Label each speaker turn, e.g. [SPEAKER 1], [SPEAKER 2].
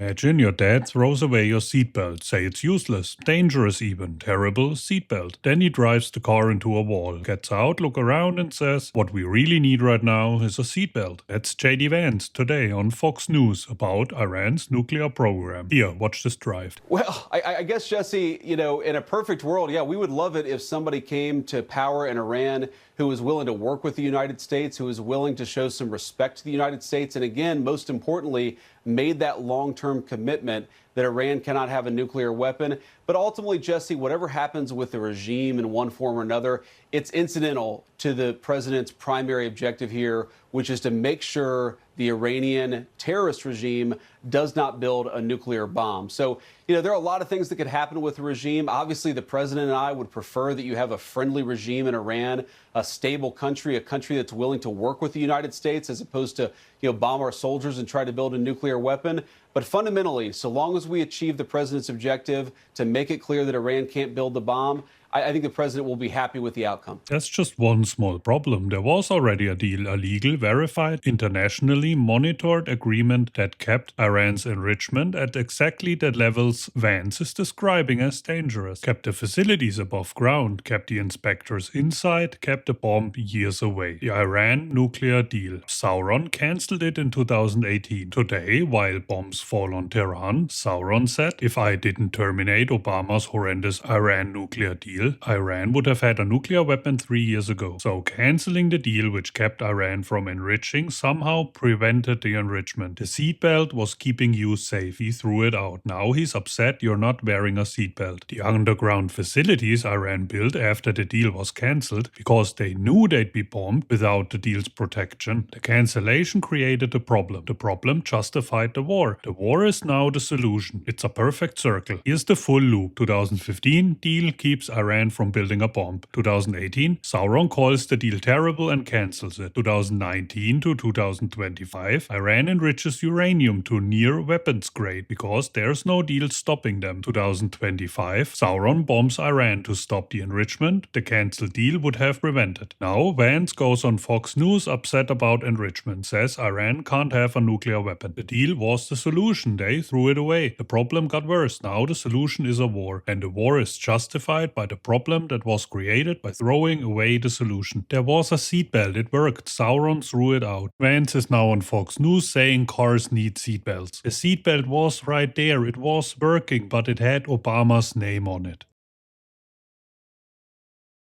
[SPEAKER 1] Imagine your dad throws away your seatbelt, say it's useless, dangerous even, terrible seatbelt. Then he drives the car into a wall, gets out, look around and says, what we really need right now is a seatbelt. That's JD Vance today on Fox News about Iran's nuclear program. Here, watch this drive.
[SPEAKER 2] Well, I guess, Jesse, in a perfect world, yeah, we would love it if somebody came to power in Iran who was willing to work with the United States, who was willing to show some respect to the United States, and again, most importantly, made that long-term commitment that Iran cannot have a nuclear weapon. But ultimately, Jesse, whatever happens with the regime in one form or another, it's incidental to the president's primary objective here, which is to make sure the Iranian terrorist regime does not build a nuclear bomb. So, there are a lot of things that could happen with the regime. Obviously, the president and I would prefer that you have a friendly regime in Iran, a stable country, a country that's willing to work with the United States as opposed to, bomb our soldiers and try to build a nuclear weapon. But fundamentally, so long as we achieve the president's objective to make it clear that Iran can't build the bomb, I think the president will be happy with the outcome.
[SPEAKER 1] That's just one small problem. There was already a deal, a legal, verified, internationally monitored agreement that kept Iran's enrichment at exactly the levels Vance is describing as dangerous, kept the facilities above ground, kept the inspectors inside, kept the bomb years away. The Iran nuclear deal. Sauron cancelled it in 2018. Today, while bombs fall on Tehran, Sauron said, if I didn't terminate Obama's horrendous Iran nuclear deal, Iran would have had a nuclear weapon 3 years ago. So cancelling the deal which kept Iran from enriching somehow prevented the enrichment. The seatbelt was keeping you safe. He threw it out. Now he's upset you're not wearing a seatbelt. The underground facilities Iran built after the deal was cancelled because they knew they'd be bombed without the deal's protection. The cancellation created a problem. The problem justified the war. The war is now the solution. It's a perfect circle. Here's the full loop. 2015, deal keeps Iran from building a bomb. 2018, Sauron calls the deal terrible and cancels it. 2019 to 2025, Iran enriches uranium to near weapons grade because there's no deal stopping them. 2025, Sauron bombs Iran to stop the enrichment the cancelled deal would have prevented. Now Vance goes on Fox News upset about enrichment, says Iran can't have a nuclear weapon. The deal was the solution. They threw it away. The problem got worse. Now the solution is a war, and the war is justified by the problem that was created by throwing away the solution. There was a seatbelt, it worked, Sauron threw it out. Vance is now on Fox News saying cars need seatbelts. The seatbelt was right there, it was working, but it had Obama's name on it.